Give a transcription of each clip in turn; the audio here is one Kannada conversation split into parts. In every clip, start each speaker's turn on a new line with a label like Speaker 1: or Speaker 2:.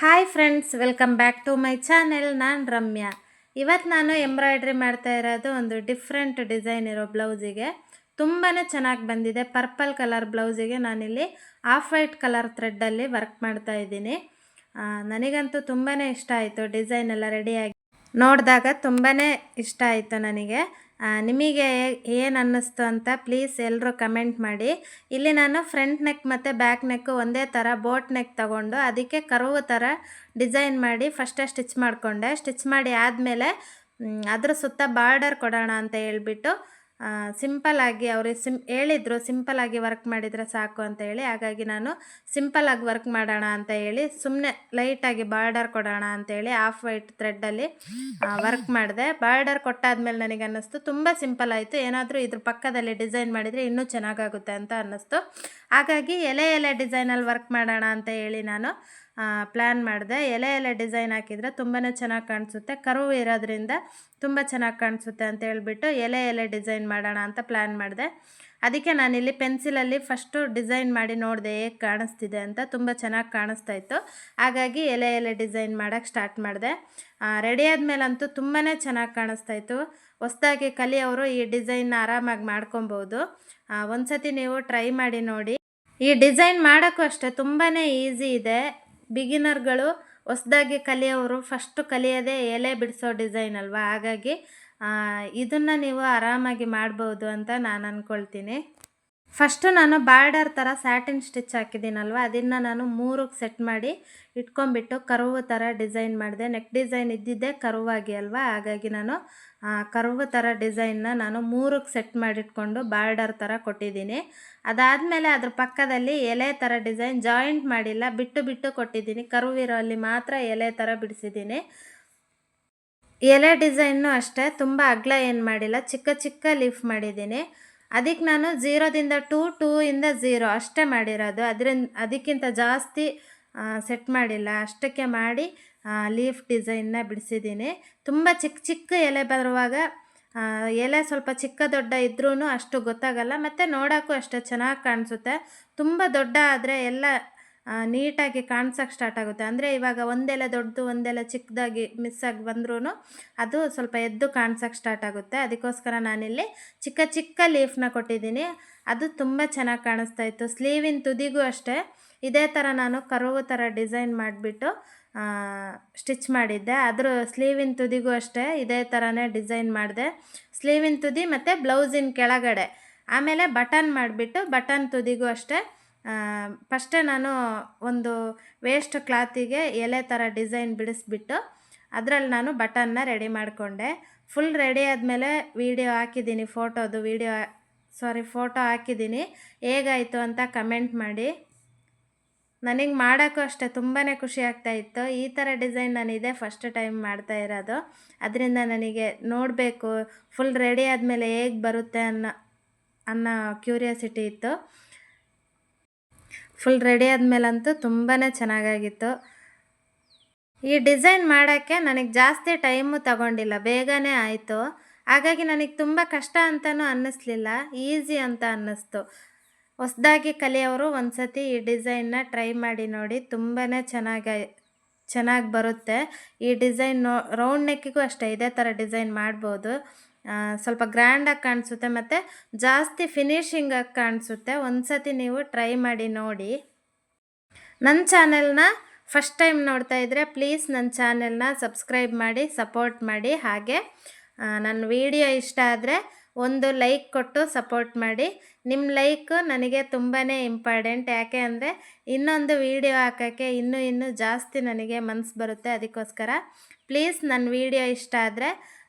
Speaker 1: Hi friends, welcome back to my channel. ನಾನು ರಮ್ಯಾ. ಇವತ್ತು ನಾನು ಎಂಬ್ರಾಯ್ಡ್ರಿ ಮಾಡ್ತಾ ಇರೋದು ಒಂದು ಡಿಫ್ರೆಂಟ್ ಡಿಸೈನ್ ಇರೋ ಬ್ಲೌಸಿಗೆ. ತುಂಬಾ ಚೆನ್ನಾಗಿ ಬಂದಿದೆ. ಪರ್ಪಲ್ ಕಲರ್ ಬ್ಲೌಸಿಗೆ ನಾನಿಲ್ಲಿ ಆಫ್ ವೈಟ್ ಕಲರ್ ಥ್ರೆಡ್ಡಲ್ಲಿ ವರ್ಕ್ ಮಾಡ್ತಾ ಇದ್ದೀನಿ. ನನಗಂತೂ ತುಂಬಾ ಇಷ್ಟ ಆಯಿತು. ಡಿಸೈನ್ ಎಲ್ಲ ರೆಡಿಯಾಗಿ ನೋಡಿದಾಗ ತುಂಬಾ ಇಷ್ಟ ಆಯಿತು ನನಗೆ. ನಿಮಗೆ ಏನು ಅನ್ನಿಸ್ತು ಅಂತ ಪ್ಲೀಸ್ ಎಲ್ಲರೂ ಕಮೆಂಟ್ ಮಾಡಿ. ಇಲ್ಲಿ ನಾನು ಫ್ರಂಟ್ ನೆಕ್ ಮತ್ತು ಬ್ಯಾಕ್ ನೆಕ್ಕು ಒಂದೇ ಥರ ಬೋಟ್ ನೆಕ್ ತಗೊಂಡು ಅದಕ್ಕೆ ಕರ್ವ್ ಥರ ಡಿಸೈನ್ ಮಾಡಿ ಫಸ್ಟೇ ಸ್ಟಿಚ್ ಮಾಡಿಕೊಂಡೆ. ಸ್ಟಿಚ್ ಮಾಡಿ ಆದಮೇಲೆ ಅದ್ರ ಸುತ್ತ ಬಾರ್ಡರ್ ಕೊಡೋಣ ಅಂತ ಹೇಳ್ಬಿಟ್ಟು ಸಿಂಪಲ್ಲಾಗಿ ಅವರು ಹೇಳಿದರು ಸಿಂಪಲ್ಲಾಗಿ ವರ್ಕ್ ಮಾಡಿದರೆ ಸಾಕು ಅಂತ ಹೇಳಿ. ಹಾಗಾಗಿ ನಾನು ಸಿಂಪಲ್ಲಾಗಿ ವರ್ಕ್ ಮಾಡೋಣ ಅಂತ ಹೇಳಿ ಸುಮ್ಮನೆ ಲೈಟಾಗಿ ಬಾರ್ಡರ್ ಕೊಡೋಣ ಅಂತೇಳಿ ಆಫ್ ವೈಟ್ ಥ್ರೆಡ್ಡಲ್ಲಿ ವರ್ಕ್ ಮಾಡಿದೆ. ಬಾರ್ಡರ್ ಕೊಟ್ಟಾದ್ಮೇಲೆ ನನಗೆ ಅನ್ನಿಸ್ತು ತುಂಬ ಸಿಂಪಲ್ ಆಯಿತು. ಏನಾದರೂ ಇದ್ರ ಪಕ್ಕದಲ್ಲಿ ಡಿಸೈನ್ ಮಾಡಿದರೆ ಇನ್ನೂ ಚೆನ್ನಾಗಾಗುತ್ತೆ ಅಂತ ಅನ್ನಿಸ್ತು. ಹಾಗಾಗಿ ಎಲೆ ಡಿಸೈನಲ್ಲಿ ವರ್ಕ್ ಮಾಡೋಣ ಅಂತ ಹೇಳಿ ನಾನು ಪ್ಲ್ಯಾನ್ ಮಾಡಿದೆ. ಎಲೆ ಡಿಸೈನ್ ಹಾಕಿದರೆ ತುಂಬಾ ಚೆನ್ನಾಗಿ ಕಾಣಿಸುತ್ತೆ. ಕರ್ವ್ ಇರೋದ್ರಿಂದ ತುಂಬ ಚೆನ್ನಾಗಿ ಕಾಣಿಸುತ್ತೆ ಅಂತ ಹೇಳ್ಬಿಟ್ಟು ಎಲೆ ಡಿಸೈನ್ ಮಾಡೋಣ ಅಂತ ಪ್ಲ್ಯಾನ್ ಮಾಡಿದೆ. ಅದಕ್ಕೆ ನಾನಿಲ್ಲಿ ಪೆನ್ಸಿಲಲ್ಲಿ ಫಸ್ಟು ಡಿಸೈನ್ ಮಾಡಿ ನೋಡಿದೆ ಹೇಗೆ ಕಾಣಿಸ್ತಿದೆ ಅಂತ. ತುಂಬ ಚೆನ್ನಾಗಿ ಕಾಣಿಸ್ತಾ ಇತ್ತು. ಹಾಗಾಗಿ ಎಲೆ ಡಿಸೈನ್ ಮಾಡೋಕ್ಕೆ ಸ್ಟಾರ್ಟ್ ಮಾಡಿದೆ. ರೆಡಿ ಆದಮೇಲಂತೂ ತುಂಬಾ ಚೆನ್ನಾಗಿ ಕಾಣಿಸ್ತಾ ಇತ್ತು. ಹೊಸದಾಗಿ ಕಲಿಯೋರು ಈ ಡಿಸೈನ್ನ ಆರಾಮಾಗಿ ಮಾಡ್ಕೊಬೋದು. ಒಂದು ಸತಿ ನೀವು ಟ್ರೈ ಮಾಡಿ ನೋಡಿ. ಈ ಡಿಸೈನ್ ಮಾಡೋಕ್ಕೂ ಅಷ್ಟೇ ತುಂಬಾ ಈಸಿ ಇದೆ. ಬಿಗಿನರ್ಗಳು ಹೊಸದಾಗಿ ಕಲಿಯೋರು ಫಸ್ಟು ಕಲಿಯೋದೇ ಎಲೆ ಬಿಡಿಸೋ ಡಿಸೈನ್ ಅಲ್ವಾ. ಹಾಗಾಗಿ ಇದನ್ನು ನೀವು ಆರಾಮಾಗಿ ಮಾಡ್ಬೋದು ಅಂತ ನಾನು ಅಂದ್ಕೊಳ್ತೀನಿ. ಫಸ್ಟು ನಾನು ಬಾರ್ಡರ್ ಥರ ಸ್ಯಾಟಿನ್ ಸ್ಟಿಚ್ ಹಾಕಿದ್ದೀನಲ್ವ, ಅದನ್ನು ನಾನು 3ಕ್ಕೆ ಸೆಟ್ ಮಾಡಿ ಇಟ್ಕೊಂಡ್ಬಿಟ್ಟು ಕರ್ವ್ ಥರ ಡಿಸೈನ್ ಮಾಡಿದೆ. ನೆಕ್ ಡಿಸೈನ್ ಇದ್ದಿದ್ದೇ ಕರ್ವ್ ಆಗಿ ಅಲ್ವಾ. ಹಾಗಾಗಿ ನಾನು ಕರ್ವ್ ಥರ ಡಿಸೈನ್ನ ನಾನು 3ಕ್ಕೆ ಸೆಟ್ ಮಾಡಿಟ್ಕೊಂಡು ಬಾರ್ಡರ್ ಥರ ಕೊಟ್ಟಿದ್ದೀನಿ. ಅದಾದಮೇಲೆ ಅದ್ರ ಪಕ್ಕದಲ್ಲಿ ಎಲೆ ಥರ ಡಿಸೈನ್ ಜಾಯಿಂಟ್ ಮಾಡಿಲ್ಲ, ಬಿಟ್ಟು ಕೊಟ್ಟಿದ್ದೀನಿ. ಕರ್ವ್ ಇರೋ ಅಲ್ಲಿ ಮಾತ್ರ ಎಲೆ ಥರ ಬಿಡಿಸಿದ್ದೀನಿ. ಎಲೆ ಡಿಸೈನ್ನು ಅಷ್ಟೇ ತುಂಬ ಅಗಲ ಏನು ಮಾಡಿಲ್ಲ, ಚಿಕ್ಕ ಲೀಫ್ ಮಾಡಿದ್ದೀನಿ. ಅದಕ್ಕೆ ನಾನು 0ದಿಂದ 2, 2ಇಂದ 0 ಅಷ್ಟೇ ಮಾಡಿರೋದು. ಅದಕ್ಕಿಂತ ಜಾಸ್ತಿ ಸೆಟ್ ಮಾಡಿಲ್ಲ. ಅಷ್ಟಕ್ಕೆ ಮಾಡಿ ಲೀಫ್ ಡಿಸೈನ್ನ ಬಿಡಿಸಿದ್ದೀನಿ. ತುಂಬ ಚಿಕ್ಕ ಎಲೆ ಬರುವಾಗ ಎಲೆ ಸ್ವಲ್ಪ ಚಿಕ್ಕ ದೊಡ್ಡ ಇದ್ರೂ ಅಷ್ಟು ಗೊತ್ತಾಗಲ್ಲ, ಮತ್ತು ನೋಡೋಕ್ಕೂ ಅಷ್ಟೇ ಚೆನ್ನಾಗಿ ಕಾಣಿಸುತ್ತೆ. ತುಂಬ ದೊಡ್ಡ ಆದರೆ ಎಲ್ಲ ನೀಟಾಗಿ ಕಾಣ್ಸೋಕ್ಕೆ ಸ್ಟಾರ್ಟ್ ಆಗುತ್ತೆ. ಅಂದರೆ ಇವಾಗ ಒಂದೆಲೆ ದೊಡ್ಡದು ಒಂದೆಲೆ ಚಿಕ್ಕದಾಗಿ ಮಿಸ್ ಆಗಿ ಬಂದ್ರೂ ಅದು ಸ್ವಲ್ಪ ಎದ್ದು ಕಾಣ್ಸೋಕ್ಕೆ ಸ್ಟಾರ್ಟ್ ಆಗುತ್ತೆ. ಅದಕ್ಕೋಸ್ಕರ ನಾನಿಲ್ಲಿ ಚಿಕ್ಕ ಲೀಫ್ನ ಕೊಟ್ಟಿದ್ದೀನಿ. ಅದು ತುಂಬ ಚೆನ್ನಾಗಿ ಕಾಣಿಸ್ತಾ ಇತ್ತು. ಸ್ಲೀವಿನ ತುದಿಗೂ ಅಷ್ಟೇ ಇದೇ ಥರ ನಾನು ಕರ್ವ್ ಥರ ಡಿಸೈನ್ ಮಾಡಿಬಿಟ್ಟು ಸ್ಟಿಚ್ ಮಾಡಿದ್ದೆ. ಅದ್ರ ಸ್ಲೀವಿನ ತುದಿಗೂ ಅಷ್ಟೇ ಇದೇ ಥರನೇ ಡಿಸೈನ್ ಮಾಡಿದೆ. ಸ್ಲೀವಿನ ತುದಿ ಮತ್ತು ಬ್ಲೌಸಿನ ಕೆಳಗಡೆ, ಆಮೇಲೆ ಬಟನ್ ಮಾಡಿಬಿಟ್ಟು ಬಟನ್ ತುದಿಗೂ ಅಷ್ಟೇ ಫಸ್ಟೇ ನಾನು ಒಂದು ವೇಸ್ಟ್ ಕ್ಲಾತಿಗೆ ಎಲೆ ಥರ ಡಿಸೈನ್ ಬಿಡಿಸ್ಬಿಟ್ಟು ಅದರಲ್ಲಿ ನಾನು ಬಟನ್ನ ರೆಡಿ ಮಾಡಿಕೊಂಡೆ. ಫುಲ್ ರೆಡಿ ಆದಮೇಲೆ ಫೋಟೋ ಹಾಕಿದ್ದೀನಿ. ಹೇಗಾಯಿತು ಅಂತ ಕಮೆಂಟ್ ಮಾಡಿ. ನನಗೆ ಮಾಡೋಕ್ಕೂ ಅಷ್ಟೇ ತುಂಬಾ ಖುಷಿ ಆಗ್ತಾಯಿತ್ತು. ಈ ಥರ ಡಿಸೈನ್ ನಾನು ಇದೇ ಫಸ್ಟ್ ಟೈಮ್ ಮಾಡ್ತಾ ಇರೋದು. ಅದರಿಂದ ನನಗೆ ನೋಡಬೇಕು ಫುಲ್ ರೆಡಿ ಆದಮೇಲೆ ಹೇಗೆ ಬರುತ್ತೆ ಅನ್ನೋ ಕ್ಯೂರಿಯಾಸಿಟಿ ಇತ್ತು. ಫುಲ್ ರೆಡಿ ಆದಮೇಲಂತೂ ತುಂಬಾ ಚೆನ್ನಾಗಾಗಿತ್ತು. ಈ ಡಿಸೈನ್ ಮಾಡೋಕ್ಕೆ ನನಗೆ ಜಾಸ್ತಿ ಟೈಮು ತಗೊಂಡಿಲ್ಲ, ಬೇಗನೆ ಆಯಿತು. ಹಾಗಾಗಿ ನನಗೆ ತುಂಬ ಕಷ್ಟ ಅಂತಲೂ ಅನ್ನಿಸ್ಲಿಲ್ಲ, ಈಸಿ ಅಂತ ಅನ್ನಿಸ್ತು. ಹೊಸದಾಗಿ ಕಲಿಯೋರು ಒಂದು ಸತಿ ಈ ಡಿಸೈನ್ನ ಟ್ರೈ ಮಾಡಿ ನೋಡಿ. ತುಂಬಾ ಚೆನ್ನಾಗಿ ಬರುತ್ತೆ. ಈ ಡಿಸೈನ್ ರೌಂಡ್ ನೆಕ್ಕಿಗೂ ಅಷ್ಟೇ ಇದೇ ಥರ ಡಿಸೈನ್ ಮಾಡ್ಬೋದು. ಸ್ವಲ್ಪ ಗ್ರ್ಯಾಂಡಾಗಿ ಕಾಣಿಸುತ್ತೆ ಮತ್ತು ಜಾಸ್ತಿ ಫಿನಿಶಿಂಗಾಗಿ ಕಾಣಿಸುತ್ತೆ. ಒಂದು ಸತಿ ನೀವು ಟ್ರೈ ಮಾಡಿ ನೋಡಿ. ನನ್ನ ಚಾನೆಲ್ನ ಫಸ್ಟ್ ಟೈಮ್ ನೋಡ್ತಾ ಇದ್ದರೆ ಪ್ಲೀಸ್ ನನ್ನ ಚಾನೆಲ್ನ ಸಬ್ಸ್ಕ್ರೈಬ್ ಮಾಡಿ ಸಪೋರ್ಟ್ ಮಾಡಿ. ಹಾಗೆ ನನ್ನ ವಿಡಿಯೋ ಇಷ್ಟ ಆದರೆ ಒಂದು ಲೈಕ್ ಕೊಟ್ಟು ಸಪೋರ್ಟ್ ಮಾಡಿ. ನಿಮ್ಮ ಲೈಕ್ ನನಗೆ ತುಂಬಾ ಇಂಪಾರ್ಟೆಂಟ್. ಯಾಕೆ ಅಂದರೆ ಇನ್ನೊಂದು ವಿಡಿಯೋ ಹಾಕೋಕ್ಕೆ ಇನ್ನೂ ಜಾಸ್ತಿ ನನಗೆ ಮನಸ್ಸು ಬರುತ್ತೆ. ಅದಕ್ಕೋಸ್ಕರ ಪ್ಲೀಸ್ ನನ್ನ ವಿಡಿಯೋ ಇಷ್ಟ ಆದರೆ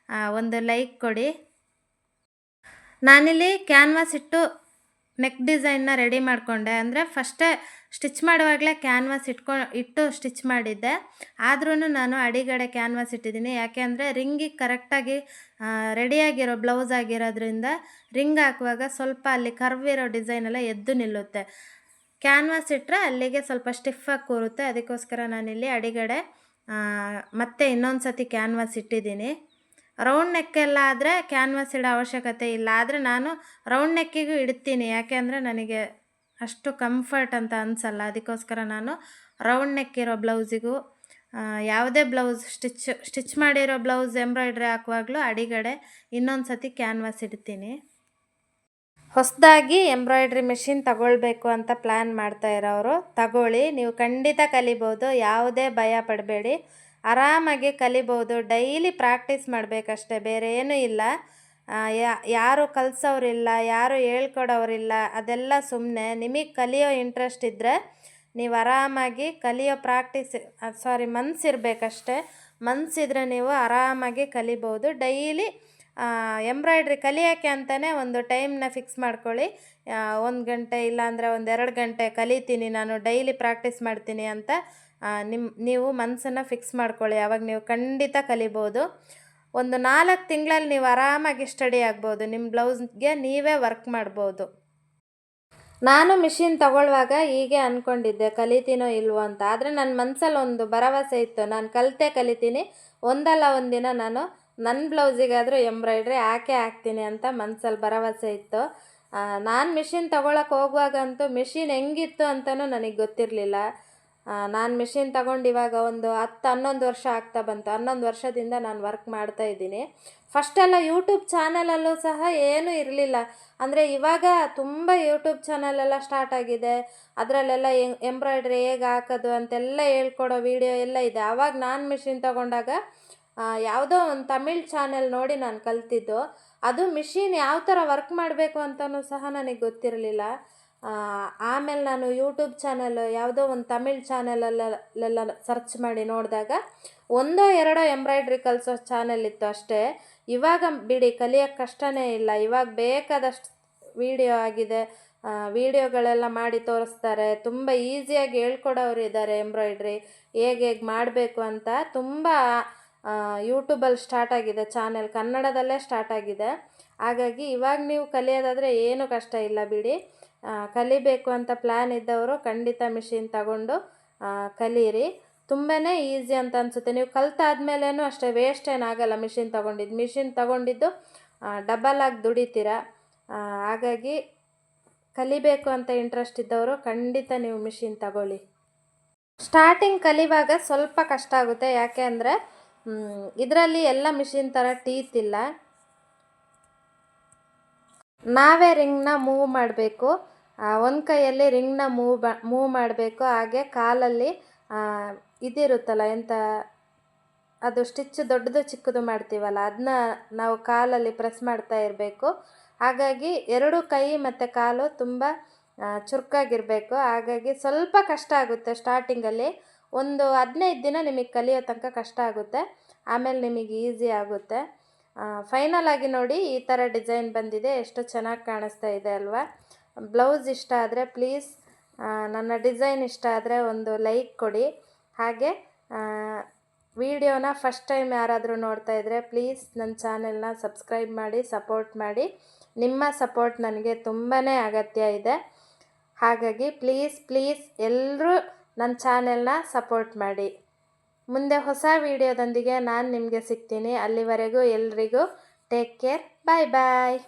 Speaker 1: ಒಂದು ಲೈಕ್ ಕೊಡಿ. ನಾನಿಲ್ಲಿ ಕ್ಯಾನ್ವಾಸ್ ಇಟ್ಟು ನೆಕ್ ಡಿಸೈನ್ನ ರೆಡಿ ಮಾಡಿಕೊಂಡೆ. ಅಂದರೆ ಫಸ್ಟೇ ಸ್ಟಿಚ್ ಮಾಡುವಾಗಲೇ ಕ್ಯಾನ್ವಾಸ್ ಇಟ್ಟು ಸ್ಟಿಚ್ ಮಾಡಿದ್ದೆ. ಆದ್ರೂ ನಾನು ಅಡಿಗಡೆ ಕ್ಯಾನ್ವಾಸ್ ಇಟ್ಟಿದ್ದೀನಿ. ಯಾಕೆ ಅಂದರೆ ರಿಂಗಿಗೆ ಕರೆಕ್ಟಾಗಿ ರೆಡಿಯಾಗಿರೋ ಬ್ಲೌಸ್ ಆಗಿರೋದ್ರಿಂದ ರಿಂಗ್ ಹಾಕುವಾಗ ಸ್ವಲ್ಪ ಅಲ್ಲಿ ಕರ್ವ್ ಇರೋ ಡಿಸೈನೆಲ್ಲ ಎದ್ದು ನಿಲ್ಲುತ್ತೆ. ಕ್ಯಾನ್ವಾಸ್ ಇಟ್ಟರೆ ಅಲ್ಲಿಗೆ ಸ್ವಲ್ಪ ಸ್ಟಿಫಾಗಿ ಕೂರುತ್ತೆ. ಅದಕ್ಕೋಸ್ಕರ ನಾನಿಲ್ಲಿ ಅಡಿಗಡೆ ಮತ್ತೆ ಇನ್ನೊಂದು ಸತಿ ಕ್ಯಾನ್ವಾಸ್ ಇಟ್ಟಿದ್ದೀನಿ. ರೌಂಡ್ ನೆಕ್ಕೆಲ್ಲ ಆದರೆ ಕ್ಯಾನ್ವಾಸ್ ಇಡೋ ಅವಶ್ಯಕತೆ ಇಲ್ಲ, ಆದರೆ ನಾನು ರೌಂಡ್ ನೆಕ್ಕಿಗೂ ಇಡ್ತೀನಿ. ಯಾಕೆ ಅಂದರೆ ನನಗೆ ಅಷ್ಟು ಕಂಫರ್ಟ್ ಅಂತ ಅನಿಸಲ್ಲ. ಅದಕ್ಕೋಸ್ಕರ ನಾನು ರೌಂಡ್ ನೆಕ್ ಇರೋ ಬ್ಲೌಸಿಗೂ ಯಾವುದೇ ಬ್ಲೌಸ್ ಸ್ಟಿಚ್ ಮಾಡಿರೋ ಬ್ಲೌಸ್ ಎಂಬ್ರಾಯ್ಡ್ರಿ ಹಾಕುವಾಗಲೂ ಅಡಿಗಡೆ ಇನ್ನೊಂದು ಸತಿ ಕ್ಯಾನ್ವಾಸ್ ಇಡ್ತೀನಿ. ಹೊಸದಾಗಿ ಎಂಬ್ರಾಯ್ಡ್ರಿ ಮಿಷಿನ್ ತಗೊಳ್ಬೇಕು ಅಂತ ಪ್ಲ್ಯಾನ್ ಮಾಡ್ತಾ ಇರೋರು ತಗೊಳ್ಳಿ, ನೀವು ಖಂಡಿತ ಕಲಿಬೋದು. ಯಾವುದೇ ಭಯ ಪಡಬೇಡಿ, ಆರಾಮಾಗಿ ಕಲಿಬೋದು. ಡೈಲಿ ಪ್ರಾಕ್ಟೀಸ್ ಮಾಡಬೇಕಷ್ಟೆ, ಬೇರೆ ಏನೂ ಇಲ್ಲ. ಯಾರು ಕಲಿಸೋರಿಲ್ಲ, ಯಾರು ಹೇಳ್ಕೊಡೋರಿಲ್ಲ, ಅದೆಲ್ಲ ಸುಮ್ಮನೆ. ನಿಮಗೆ ಕಲಿಯೋ ಇಂಟ್ರೆಸ್ಟ್ ಇದ್ದರೆ ನೀವು ಆರಾಮಾಗಿ ಕಲಿಯೋ ಮನಸ್ಸಿರ್ಬೇಕಷ್ಟೆ. ಮನಸ್ಸಿದ್ರೆ ನೀವು ಆರಾಮಾಗಿ ಕಲಿಬೋದು. ಡೈಲಿ ಎಂಬ್ರಾಯ್ಡ್ರಿ ಕಲಿಯೋಕ್ಕೆ ಅಂತಲೇ ಒಂದು ಟೈಮ್ನ ಫಿಕ್ಸ್ ಮಾಡ್ಕೊಳ್ಳಿ. 1 ಗಂಟೆ ಇಲ್ಲಾಂದರೆ 1-2 ಗಂಟೆ ಕಲಿತೀನಿ ನಾನು, ಡೈಲಿ ಪ್ರಾಕ್ಟೀಸ್ ಮಾಡ್ತೀನಿ ಅಂತ ನೀವು ಮನಸ್ಸನ್ನು ಫಿಕ್ಸ್ ಮಾಡ್ಕೊಳ್ಳಿ. ಆವಾಗ ನೀವು ಖಂಡಿತ ಕಲಿಬೋದು. ಒಂದು 4 ತಿಂಗಳಲ್ಲಿ ನೀವು ಆರಾಮಾಗಿ ಸ್ಟಡಿ ಆಗ್ಬೋದು. ನಿಮ್ಮ ಬ್ಲೌಸ್ಗೆ ನೀವೇ ವರ್ಕ್ ಮಾಡ್ಬೋದು. ನಾನು ಮಿಷಿನ್ ತಗೊಳ್ಳುವಾಗ ಹೀಗೆ ಅಂದ್ಕೊಂಡಿದ್ದೆ, ಕಲಿತೀನೋ ಇಲ್ವೋ ಅಂತ. ಆದರೆ ನನ್ನ ಮನಸ್ಸಲ್ಲಿ ಒಂದು ಭರವಸೆ ಇತ್ತು, ನಾನು ಕಲಿತೀನಿ, ಒಂದಲ್ಲ ಒಂದಿನ ನಾನು ನನ್ನ ಬ್ಲೌಸಿಗಾದರೂ ಎಂಬ್ರಾಯ್ಡ್ರಿ ಹಾಕ್ತೀನಿ ಅಂತ ಮನಸ್ಸಲ್ಲಿ ಭರವಸೆ ಇತ್ತು. ನಾನು ಮಿಷಿನ್ ತಗೊಳಕ್ಕೆ ಹೋಗುವಾಗಂತೂ ಮಿಷಿನ್ ಹೆಂಗಿತ್ತು ಅಂತಲೂ ನನಗೆ ಗೊತ್ತಿರಲಿಲ್ಲ. ನಾನು ಮಿಷಿನ್ ತಗೊಂಡು ಇವಾಗ ಒಂದು 10-11 ವರ್ಷ ಆಗ್ತಾ ಬಂತು. 11 ವರ್ಷದಿಂದ ನಾನು ವರ್ಕ್ ಮಾಡ್ತಾಯಿದ್ದೀನಿ. ಫಸ್ಟೆಲ್ಲ ಯೂಟ್ಯೂಬ್ ಚಾನಲಲ್ಲೂ ಸಹ ಏನೂ ಇರಲಿಲ್ಲ. ಅಂದರೆ ಇವಾಗ ತುಂಬ ಯೂಟ್ಯೂಬ್ ಚಾನಲೆಲ್ಲ ಸ್ಟಾರ್ಟ್ ಆಗಿದೆ. ಅದರಲ್ಲೆಲ್ಲ ಎಂಬ್ರಾಯ್ಡ್ರಿ ಹೇಗೆ ಹಾಕೋದು ಅಂತೆಲ್ಲ ಹೇಳ್ಕೊಡೋ ವಿಡಿಯೋ ಎಲ್ಲ ಇದೆ. ಆವಾಗ ನಾನು ಮಿಷಿನ್ ತಗೊಂಡಾಗ ಯಾವುದೋ ಒಂದು ತಮಿಳ್ ಚಾನೆಲ್ ನೋಡಿ ನಾನು ಕಲ್ತಿದ್ದು. ಅದು ಮಿಷಿನ್ ಯಾವ ಥರ ವರ್ಕ್ ಮಾಡಬೇಕು ಅಂತಲೂ ಸಹ ನನಗೆ ಗೊತ್ತಿರಲಿಲ್ಲ. ಆಮೇಲೆ ನಾನು ಯೂಟ್ಯೂಬ್ ಚಾನಲ್ ಯಾವುದೋ ಒಂದು ತಮಿಳ್ ಚಾನಲಲ್ಲೆಲ್ಲ ಸರ್ಚ್ ಮಾಡಿ ನೋಡಿದಾಗ 1-2 ಎಂಬ್ರಾಯ್ಡ್ರಿ ಕಲಿಸೋ ಚಾನೆಲ್ ಇತ್ತು ಅಷ್ಟೇ. ಇವಾಗ ಬಿಡಿ, ಕಲಿಯೋಕ್ಕೆ ಕಷ್ಟನೇ ಇಲ್ಲ. ಇವಾಗ ಬೇಕಾದಷ್ಟು ವಿಡಿಯೋ ಆಗಿದೆ. ವಿಡಿಯೋಗಳೆಲ್ಲ ಮಾಡಿ ತೋರಿಸ್ತಾರೆ. ತುಂಬ ಈಸಿಯಾಗಿ ಹೇಳ್ಕೊಡೋರು ಇದ್ದಾರೆ. ಎಂಬ್ರಾಯ್ಡ್ರಿ ಹೇಗೆ ಮಾಡಬೇಕು ಅಂತ ತುಂಬ ಯೂಟ್ಯೂಬಲ್ಲಿ ಸ್ಟಾರ್ಟ್ ಆಗಿದೆ ಚಾನೆಲ್, ಕನ್ನಡದಲ್ಲೇ ಸ್ಟಾರ್ಟ್ ಆಗಿದೆ. ಹಾಗಾಗಿ ಇವಾಗ ನೀವು ಕಲಿಯೋದಾದರೆ ಏನೂ ಕಷ್ಟ ಇಲ್ಲ ಬಿಡಿ. ಕಲಿಬೇಕು ಅಂತ ಪ್ಲ್ಯಾನ್ ಇದ್ದವರು ಖಂಡಿತ ಮಿಷಿನ್ ತಗೊಂಡು ಕಲೀರಿ. ತುಂಬಾ ಈಸಿ ಅಂತ ಅನಿಸುತ್ತೆ. ನೀವು ಕಲ್ತಾದ್ಮೇಲೇನೂ ಅಷ್ಟೇ ವೇಸ್ಟ್ ಏನಾಗಲ್ಲ. ಮಿಷಿನ್ ತಗೊಂಡಿದ್ದು ಡಬಲ್ ಆಗಿ ದುಡಿತೀರ. ಹಾಗಾಗಿ ಕಲಿಬೇಕು ಅಂತ ಇಂಟ್ರೆಸ್ಟ್ ಇದ್ದವರು ಖಂಡಿತ ನೀವು ಮಿಷಿನ್ ತಗೊಳ್ಳಿ. ಸ್ಟಾರ್ಟಿಂಗ್ ಕಲಿವಾಗ ಸ್ವಲ್ಪ ಕಷ್ಟ ಆಗುತ್ತೆ, ಯಾಕೆ ಅಂದರೆ ಇದರಲ್ಲಿ ಎಲ್ಲ ಮಿಷಿನ್ ಥರ ಟೀತ್ ಇಲ್ಲ. ನಾವೇ ರಿಂಗ್ನ ಮೂವ್ ಮಾಡಬೇಕು. ಒಂದು ಕೈಯಲ್ಲಿ ರಿಂಗ್ನ ಮೂವ್ ಮಾಡಬೇಕು. ಹಾಗೆ ಕಾಲಲ್ಲಿ ಇದಿರುತ್ತಲ್ಲ, ಅದು ಸ್ಟಿಚ್ ದೊಡ್ಡದು ಚಿಕ್ಕದು ಮಾಡ್ತೀವಲ್ಲ, ಅದನ್ನ ನಾವು ಕಾಲಲ್ಲಿ ಪ್ರೆಸ್ ಮಾಡ್ತಾ ಇರಬೇಕು. ಹಾಗಾಗಿ 2 ಕೈ ಮತ್ತು ಕಾಲು ತುಂಬ ಚುರುಕಾಗಿರಬೇಕು. ಹಾಗಾಗಿ ಸ್ವಲ್ಪ ಕಷ್ಟ ಆಗುತ್ತೆ ಸ್ಟಾರ್ಟಿಂಗಲ್ಲಿ. ಒಂದು 15 ದಿನ ನಿಮಗೆ ಕಲಿಯೋ ತನಕ ಕಷ್ಟ ಆಗುತ್ತೆ. ಆಮೇಲೆ ನಿಮಗೆ ಈಸಿ ಆಗುತ್ತೆ. ಫೈನಲ್ ಆಗಿ ನೋಡಿ, ಈ ಥರ ಡಿಸೈನ್ ಬಂದಿದೆ. ಎಷ್ಟು ಚೆನ್ನಾಗಿ ಕಾಣಿಸ್ತಾ ಇದೆ ಅಲ್ವಾ? ಬ್ಲೌಸ್ ಇಷ್ಟ ಆದರೆ ಪ್ಲೀಸ್, ನನ್ನ ಡಿಸೈನ್ ಇಷ್ಟ ಆದರೆ ಒಂದು ಲೈಕ್ ಕೊಡಿ. ಹಾಗೆ ವಿಡಿಯೋನ ಫಸ್ಟ್ ಟೈಮ್ ಯಾರಾದರೂ ನೋಡ್ತಾ ಇದ್ದರೆ ಪ್ಲೀಸ್ ನನ್ನ ಚಾನೆಲ್ನ ಸಬ್ಸ್ಕ್ರೈಬ್ ಮಾಡಿ, ಸಪೋರ್ಟ್ ಮಾಡಿ. ನಿಮ್ಮ ಸಪೋರ್ಟ್ ನನಗೆ ತುಂಬಾ ಅಗತ್ಯ ಇದೆ. ಹಾಗಾಗಿ ಪ್ಲೀಸ್ ಎಲ್ಲರೂ ನನ್ನ ಚಾನೆಲ್ನ ಸಪೋರ್ಟ್ ಮಾಡಿ. ಮುಂದೆ ಹೊಸ ವಿಡಿಯೋದೊಂದಿಗೆ ನಾನು ನಿಮಗೆ ಸಿಗ್ತೀನಿ. ಅಲ್ಲಿವರೆಗೂ ಎಲ್ರಿಗೂ ಟೇಕ್ ಕೇರ್. ಬಾಯ್.